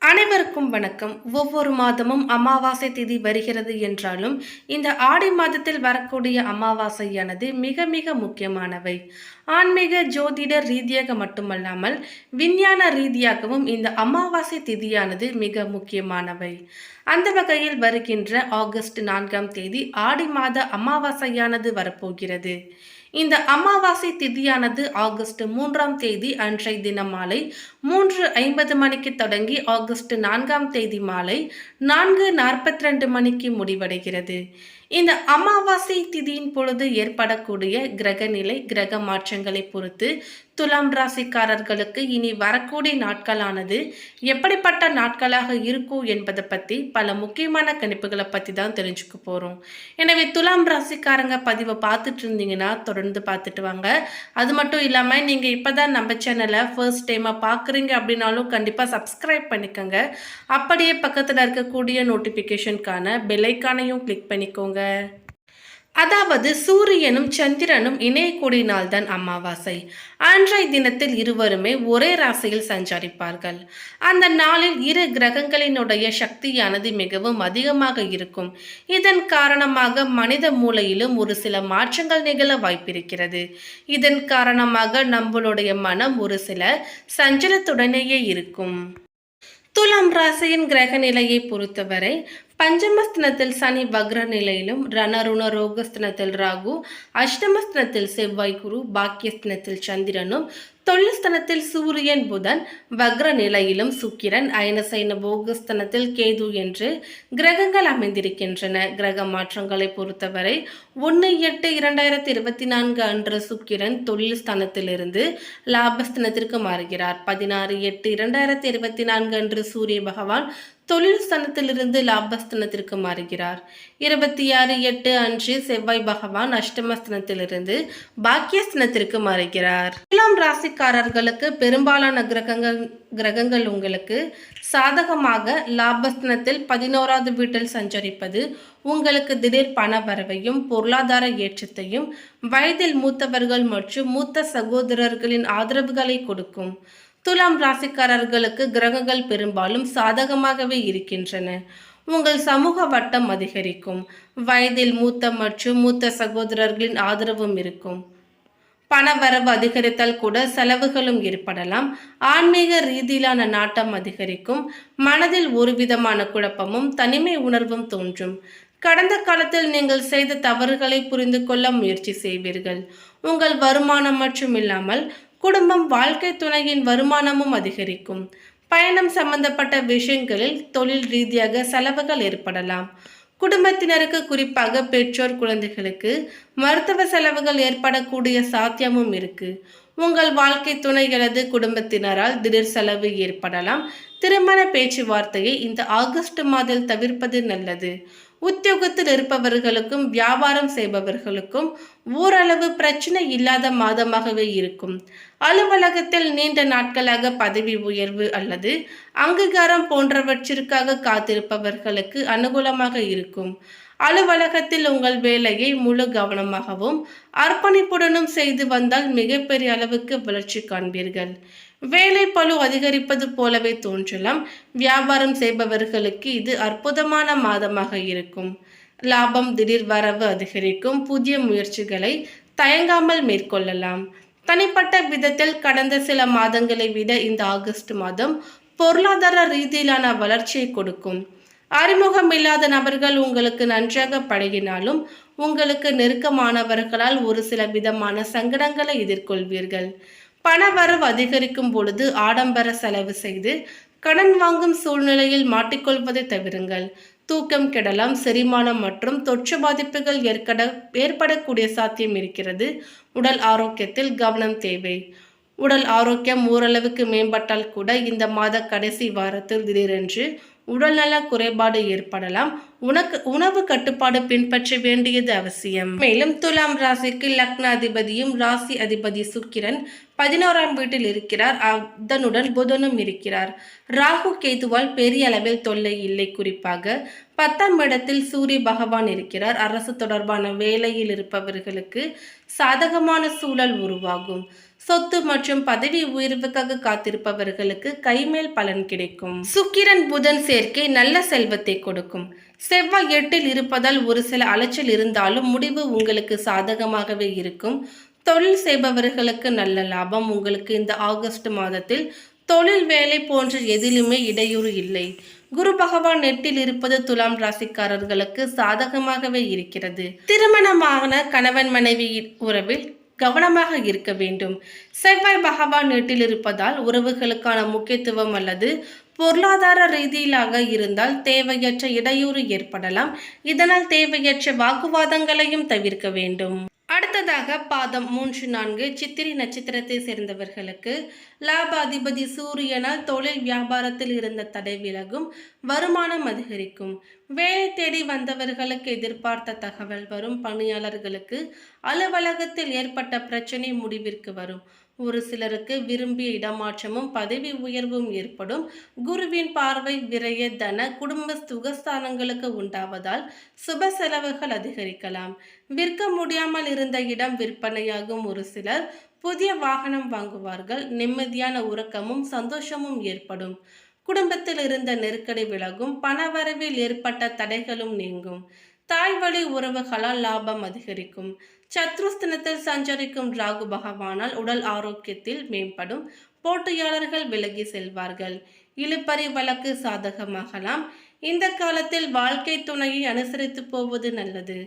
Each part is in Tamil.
அனைவருக்கும் வணக்கம். ஒவ்வொரு மாதமும் அமாவாசை திதி வருகிறது என்றாலும், இந்த ஆடி மாதத்தில் வரக்கூடிய அமாவாசையானது மிக மிக முக்கியமானவை. ஆன்மீக ஜோதிட ரீதியாக மட்டுமல்லாமல், விஞ்ஞான ரீதியாகவும் இந்த அமாவாசை திதியானது மிக முக்கியமானவை. அந்த வகையில் வருகின்ற ஆகஸ்ட் 4ஆம் தேதி ஆடி மாத அமாவாசையானது வரப்போகிறது. இந்த அமாவாசை திதியானது ஆகஸ்ட் 3ஆம் தேதி அன்றைய தினம் மாலை 3:50 மணிக்கு தொடங்கி ஆகஸ்ட் 4ஆம் தேதி மாலை 4:42 மணிக்கு முடிவடைகிறது. இந்த அமாவாசை திதியின் பொழுது ஏற்படக்கூடிய கிரக நிலை, கிரக மாற்றங்களை பொறுத்து துலாம் ராசிக்காரர்களுக்கு இனி வரக்கூடிய நாட்களானது எப்படிப்பட்ட நாட்களாக இருக்கும் என்பதை பற்றி பல முக்கியமான கணிப்புகளை பற்றி தான் தெரிஞ்சுக்க போகிறோம். எனவே துலாம் ராசிக்காரங்க பதிவை பார்த்துட்டு இருந்தீங்கன்னா தொடர்ந்து பார்த்துட்டு வாங்க. அது மட்டும் இல்லாமல் நீங்கள் இப்போ தான் நம்ம சேனலை ஃபர்ஸ்ட் டைமாக பார்க்குறீங்க அப்படின்னாலும் கண்டிப்பாக சப்ஸ்கிரைப் பண்ணிக்கோங்க. அப்படியே பக்கத்தில் இருக்கக்கூடிய நோட்டிஃபிகேஷனுக்கான பெல்லைக்கானையும் கிளிக் பண்ணிக்கோங்க. அதாவது சூரியனும் சந்திரனும் இணையக்கூடிய நாள்தான் அமாவாசை. அன்றைய தினத்தில் இருவருமே ஒரே ராசியில் சஞ்சரிப்பார்கள். அந்த நாளில் இரு கிரகங்களினுடைய சக்தியானது மிகவும் அதிகமாக இருக்கும். இதன் காரணமாக மனித மூளையிலும் ஒரு சில மாற்றங்கள் நிகழ வாய்ப்பிருக்கிறது. இதன் காரணமாக நம்மளுடைய மனம் ஒரு சில சஞ்சலத்துடனேயே இருக்கும். துலாம் ராசியின் கிரக நிலையை பொறுத்தவரை பஞ்சமஸ்தனத்தில் சனி வக்ர நிலையிலும், ரணருண ரோகஸ்தனத்தில் ராகு, அஷ்டமஸ்தனத்தில் செவ்வாய் குரு, பாக்கியஸ்தனத்தில் சந்திரனும், தொழில்ஸ்தனத்தில் சூரியன் புதன் வக்ர நிலையிலும் சுக்கிரன், அயனசைன போகஸ்தனத்தில் கேது என்று கிரகங்கள் அமைந்திருக்கின்றன. கிரக மாற்றங்களை பொறுத்தவரை 1/8/2024 அன்று சுக்கிரன் தொழில் ஸ்தானத்திலிருந்து லாபஸ்தனத்திற்கு மாறுகிறார். 16/8/2024 அன்று சூரிய பகவான் தொழில் ஸ்தானத்திலிருந்து லாபஸ்தானத்திற்கு மாறுகிறார். 26/8 அன்று செவ்வாய் பகவான் அஷ்டமஸ்தானத்திலிருந்து பாக்கியஸ்தானத்திற்கு மாறுகிறார். துலாம் ராசிக்காரர்களுக்கு பெரும்பாலான கிரகங்கள் உங்களுக்கு சாதகமாக லாபஸ்தானத்தில் 11வது வீட்டில் சஞ்சரிப்பது உங்களுக்கு திடீர் பண வரவையும் பொருளாதார ஏற்றத்தையும், வயதில் மூத்தவர்கள் மற்றும் மூத்த சகோதரர்களின் ஆதரவுகளை கொடுக்கும். துலாம் ராசிக்காரர்களுக்கு கிரகங்கள் பெரும்பாலும் சாதகமாகவே இருக்கின்றன. உங்கள் சமூக வட்டம் அதிகரிக்கும். வயதில் மூத்த மற்றும் மூத்த சகோதரர்களின் ஆதரவும் இருக்கும். பணவரவு அதிகரித்தால் கூட செலவுகளும் ஏற்படலாம். ஆன்மீக ரீதியிலான நாட்டம் அதிகரிக்கும். மனதில் ஒரு விதமான குழப்பமும் தனிமை உணர்வும் தோன்றும். கடந்த காலத்தில் நீங்கள் செய்த தவறுகளை புரிந்து கொள்ள முயற்சி செய்வீர்கள். உங்கள் வருமானம் மற்றும் இல்லாமல் குடும்பம், வாழ்க்கை துணையின் வருமானமும் அதிகரிக்கும். பயணம் சம்பந்தப்பட்ட விஷயங்களில் தொழில் ரீதியாக செலவுகள் ஏற்படலாம். குடும்பத்தினருக்கு, குறிப்பாக பெற்றோர், குழந்தைகளுக்கு மருத்துவ செலவுகள் ஏற்படக்கூடிய சாத்தியமும் இருக்கு. உங்கள் வாழ்க்கை துணை அல்லது குடும்பத்தினரால் திடீர் செலவு ஏற்படலாம். திருமண பேச்சுவார்த்தையை இந்த ஆகஸ்ட் மாதத்தில் தவிர்ப்பது நல்லது. உத்தியோகத்தில் இருப்பவர்களுக்கும் வியாபாரம் செய்பவர்களுக்கும் ஓரளவு பிரச்சனை இல்லாத மாதமாகவே இருக்கும். அலுவலகத்தில் நீண்ட நாட்களாக பதவி உயர்வு அல்லது அங்கீகாரம் போன்றவற்றிற்காக காத்திருப்பவர்களுக்கு அனுகூலமாக இருக்கும். அலுவலகத்தில் உங்கள் வேலையை முழு கவனமாகவும் அர்ப்பணிப்புடனும் செய்து வந்தால் மிகப்பெரிய அளவுக்கு வளர்ச்சி காண்பீர்கள். வேலை பளு அதிகரிப்பது போலவே தோன்றலாம். வியாபாரம் செய்பவர்களுக்கு இது அற்புதமான மாதமாக இருக்கும். லாபம், திடீர் வரவு அதிகரிக்கும். புதிய முயற்சிகளை தயங்காமல் மேற்கொள்ளலாம். தனிப்பட்ட விதத்தில் கடந்த சில மாதங்களை விட இந்த ஆகஸ்ட் மாதம் பொருளாதார ரீதியிலான வளர்ச்சியை கொடுக்கும். அறிமுகம் இல்லாத நபர்கள் உங்களுக்கு நன்றாக பழகினாலும் உங்களுக்கு நெருக்கமானவர்களால் ஒரு சில விதமான சங்கடங்களை எதிர்கொள்வீர்கள். பணவரவு அதிகரிக்கும் பொழுது ஆடம்பர செலவு செய்து கடன் வாங்கும் சூழ்நிலையில் மாட்டிக்கொள்வதை தவிருங்கள். தூக்கம் கெடலாம். செரிமானம் மற்றும் தொற்று பாதிப்புகள் ஏற்படக்கூடிய சாத்தியம் இருக்கிறது. உடல் ஆரோக்கியத்தில் கவனம் தேவை. உடல் ஆரோக்கியம் ஓரளவுக்கு மேம்பட்டால் கூட இந்த மாத கடைசி வாரத்தில் திடீரென்று உடல்நல குறைபாடு ஏற்படலாம். உணவு கட்டுப்பாடு பின்பற்ற வேண்டியது அவசியம். மேலும் துலாம் ராசிக்கு லக்ன அதிபதியும் ராசி அதிபதி சுக்கிரன் 11ஆம் வீட்டில் இருக்கிறார். அதனுடன் புதனும் இருக்கிறார். ராகு கேதுவால் பெரிய அளவில் தொல்லை இல்லை. குறிப்பாக 10ஆம் இடத்தில் சூரிய பகவான் இருக்கிறார். அரசு தொடர்பான வேலையில் இருப்பவர்களுக்கு சாதகமான சூழல் உருவாகும். சொத்து மற்றும் பதவி உயர்வுக்காக காத்திருப்பவர்களுக்கு கைமேல் பலன் கிடைக்கும். சுக்கிரன் புதன் சேர்க்கை நல்ல செல்வத்தை கொடுக்கும். செவ்வாய் 8ல் இருப்பதால் ஒரு சில அலைச்சல் இருந்தாலும் முடிவு உங்களுக்கு சாதகமாகவே இருக்கும். தொழில் செய்பவர்களுக்கு நல்ல லாபம். உங்களுக்கு இந்த ஆகஸ்ட் மாதத்தில் தொழில் வேலை போன்ற எதிலுமே இடையூறு இல்லை. குரு பகவான் 8ல் இருப்பது துலாம் ராசிக்காரர்களுக்கு சாதகமாகவே இருக்கிறது. திருமணமான கணவன் மனைவி உறவில் கவனமாக இருக்க வேண்டும். செவ்வாய் பகவான் 8ல் இருப்பதால் உறவுகளுக்கான முக்கியத்துவம் அல்லது பொருளாதார ரீதியிலாக இருந்தால் தேவையற்ற இடையூறு ஏற்படலாம். இதனால் தேவையற்ற வாக்குவாதங்களையும் தவிர்க்க வேண்டும். அடுத்ததாக பாதம் 3, 4 சித்திரை நட்சத்திரத்தை சேர்ந்தவர்களுக்கு லாப அதிபதி சூரியனால் தொழில் வியாபாரத்தில் இருந்த தடை விலகும். வருமானம் அதிகரிக்கும். வேலை தேடி வந்தவர்களுக்கு எதிர்பார்த்த தகவல் வரும். பணியாளர்களுக்கு அலுவலகத்தில் ஏற்பட்ட பிரச்சனை முடிவிற்கு வரும். ஒரு சிலருக்கு விரும்பிய இடமாற்றமும் பதவி உயர்வும் ஏற்படும். குருவின் பார்வை விரய தன குடும்ப சுகஸ்தானங்களுக்கு உண்டாவதால் சுப செலவுகள் அதிகரிக்கலாம். விற்க முடியாமல் இருந்த இடம் விற்பனையாகும். ஒரு சிலர் புதிய வாகனம் வாங்குவார்கள். நிம்மதியான உறக்கமும் சந்தோஷமும் ஏற்படும். குடும்பத்தில் இருந்த நெருக்கடி விலகும். பணவரவில் ஏற்பட்ட தடைகளும் நீங்கும். தாய் வழி உறவுகளால் லாபம் அதிகரிக்கும். சத்ருஸ்தனத்தில் சஞ்சரிக்கும் ராகு பகவானால் உடல் ஆரோக்கியத்தில் மேம்படும். போட்டியாளர்கள் விலகி செல்வார்கள். இழுபறி வழக்கு சாதகமாகலாம். இந்த காலத்தில் வாழ்க்கை துணையை அனுசரித்து போவது நல்லது.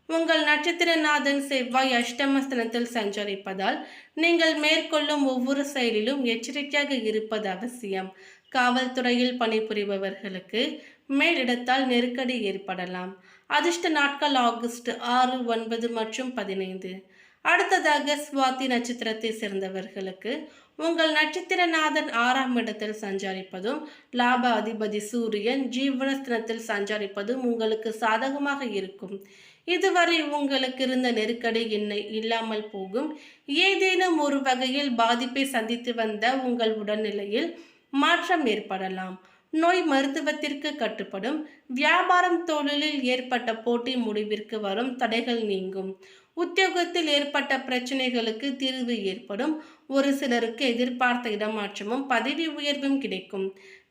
உங்கள் நட்சத்திரநாதன் செவ்வாய் அஷ்டமஸ்தனத்தில் சஞ்சரிப்பதால் நீங்கள் மேற்கொள்ளும் ஒவ்வொரு செயலிலும் எச்சரிக்கையாக இருப்பது அவசியம். காவல்துறையில் பணிபுரிபவர்களுக்கு மேலிடத்தால் நெருக்கடி ஏற்படலாம். அதிர்ஷ்ட நாட்கள் ஆகஸ்ட் 6, 9 மற்றும் 15. அடுத்ததாக சுவாதி நட்சத்திரத்தை சேர்ந்தவர்களுக்கு உங்கள் நட்சத்திரநாதன் 6ஆம் இடத்தில் சஞ்சரிப்பதும் லாப அதிபதி சூரியன் ஜீவனஸ்தனத்தில் சஞ்சரிப்பதும் உங்களுக்கு சாதகமாக இருக்கும். இதுவரை உங்களுக்கு இருந்த நெருக்கடி இல்லாமல் போகும். ஏதேனும் ஒரு வகையில் பாதிப்பை சந்தித்து வந்த உங்கள் உடல்நிலையில் மாற்றம் ஏற்படலாம். நோய் மருத்துவத்திற்கு கட்டுப்படும். வியாபாரம் தொழிலில் ஏற்பட்ட போட்டி முடிவிற்கு வரும். தடைகள் நீங்கும். உத்தியோகத்தில் ஏற்பட்ட பிரச்சனைகளுக்கு தீர்வு ஏற்படும். ஒரு சிலருக்கு எதிர்பார்த்த இடமாற்றமும் பதவி உயர்வும் கிடைக்கும்.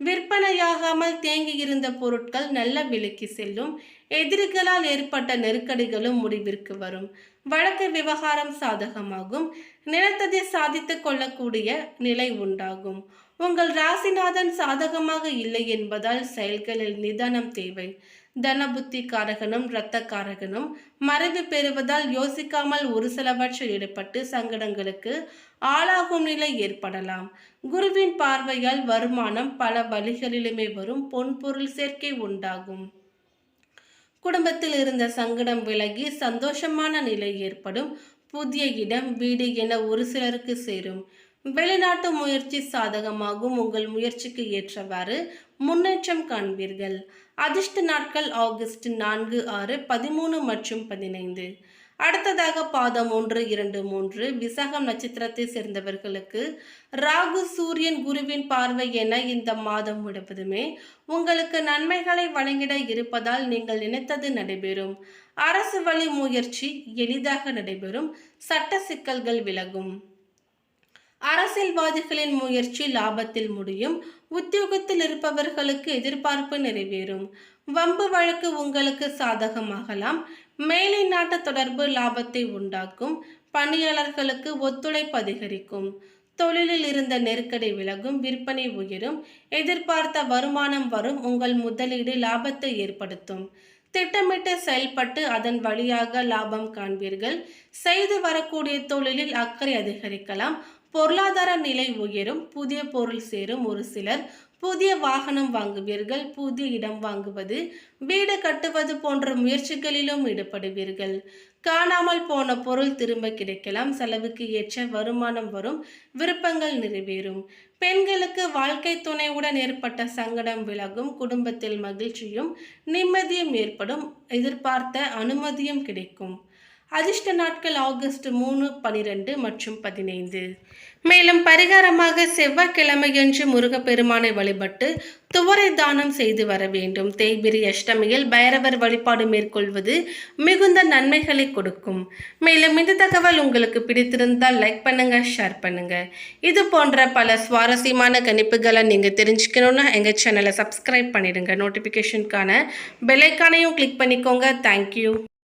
விற்பனையாகாமல் தேங்கியிருந்த பொருட்கள் நல்ல விலைக்கு செல்லும். எதிரிகளால் ஏற்பட்ட நெருக்கடிகளும் முடிவிற்கு வரும். வழக்கு விவகாரம் சாதகமாகும். நினைத்ததை சாதித்துக் கொள்ளக்கூடிய நிலை உண்டாகும். உங்கள் ராசிநாதன் சாதகமாக இல்லை என்பதால் செயல்களில் நிதானம் தேவை. தனபுத்தி காரகனும் இரத்த காரகனும் மறைவு பெறுவதால் யோசிக்காமல் ஒரு சிலவற்றில் ஈடுபட்டு சங்கடங்களுக்கு ஆளாகும் நிலை ஏற்படலாம். குருவின் பார்வையால் வருமானம் பல வழிகளிலுமே வரும். பொன்பொருள் சேர்க்கை உண்டாகும். குடும்பத்தில் இருந்த சங்கடம் விலகி சந்தோஷமான நிலை ஏற்படும். புதிய இடம் வீடு என ஒரு சிலருக்கு சேரும். வெளிநாட்டு முயற்சி சாதகமாகும். உங்கள் முயற்சிக்கு ஏற்றவாறு முன்னேற்றம் காண்பீர்கள். அதிர்ஷ்ட நாட்கள் ஆகஸ்ட் 4, 6, 13 மற்றும் 15. அடுத்ததாக பாதம் 1, 2, 3 விசாகம் நட்சத்திரத்தை சேர்ந்தவர்களுக்கு ராகு சூரியன் குருவின் பார்வை என இந்த மாதம் முழுவதுமே உங்களுக்கு நன்மைகளை வழங்கிட இருப்பதால் நீங்கள் நினைத்தது நடைபெறும். அரசு வழி முயற்சி எளிதாக நடைபெறும். சட்ட சிக்கல்கள் விலகும். அரசியல்வாதிகளின் முயற்சி லாபத்தில் முடியும். உத்தியோகத்தில் இருப்பவர்களுக்கு எதிர்பார்ப்பு நிறைவேறும். வம்பு வழக்கு உங்களுக்கு சாதகமாகலாம். மேலை நாட்டு தொடர்பு லாபத்தை உண்டாக்கும். பணியாளர்களுக்கு ஒத்துழைப்பு அதிகரிக்கும். தொழிலில் இருந்த நெருக்கடி விலகும். விற்பனை உயரும். எதிர்பார்த்த வருமானம் வரும். உங்கள் முதலீடு லாபத்தை ஏற்படுத்தும். திட்டமிட்டு செயல்பட்டு அதன் வழியாக லாபம் காண்பீர்கள். செய்து வரக்கூடிய தொழிலில் அக்கறை அதிகரிக்கலாம். பொருளாதார நிலை உயரும். புதிய பொருள் சேரும். ஒரு சிலர் புதிய வாகனம் வாங்குவீர்கள். புதிய இடம் வாங்குவது வீடு கட்டுவது போன்ற முயற்சிகளிலும் ஈடுபடுவீர்கள். காணாமல் போன பொருள் திரும்ப கிடைக்கலாம். செலவுக்கு ஏற்ற வருமானம் வரும். விருப்பங்கள் நிறைவேறும். பெண்களுக்கு வாழ்க்கை துணையுடன் ஏற்பட்ட சங்கடம் விலகும். குடும்பத்தில் மகிழ்ச்சியும் நிம்மதியும் ஏற்படும். எதிர்பார்த்த அனுமதியும் கிடைக்கும். அதிர்ஷ்ட நாட்கள் ஆகஸ்ட் 3, 12 மற்றும் 15. மேலும் பரிகாரமாக செவ்வாய்க்கிழமையன்று முருகப்பெருமானை வழிபட்டு துவரை தானம் செய்து வர வேண்டும். தேய்பிரி அஷ்டமியில் பைரவர் வழிபாடு மேற்கொள்வது மிகுந்த நன்மைகளை கொடுக்கும். மேலும் இந்த தகவல் உங்களுக்கு பிடித்திருந்தால் லைக் பண்ணுங்க, ஷேர் பண்ணுங்க. இது போன்ற பல சுவாரஸ்யமான கணிப்புகளை நீங்க தெரிஞ்சுக்கணும்னா எங்க சேனலை சப்ஸ்கிரைப் பண்ணிடுங்க. நோட்டிபிகேஷனுக்கான பெல் ஐக்கானையும் கிளிக் பண்ணிக்கோங்க. தேங்க்யூ.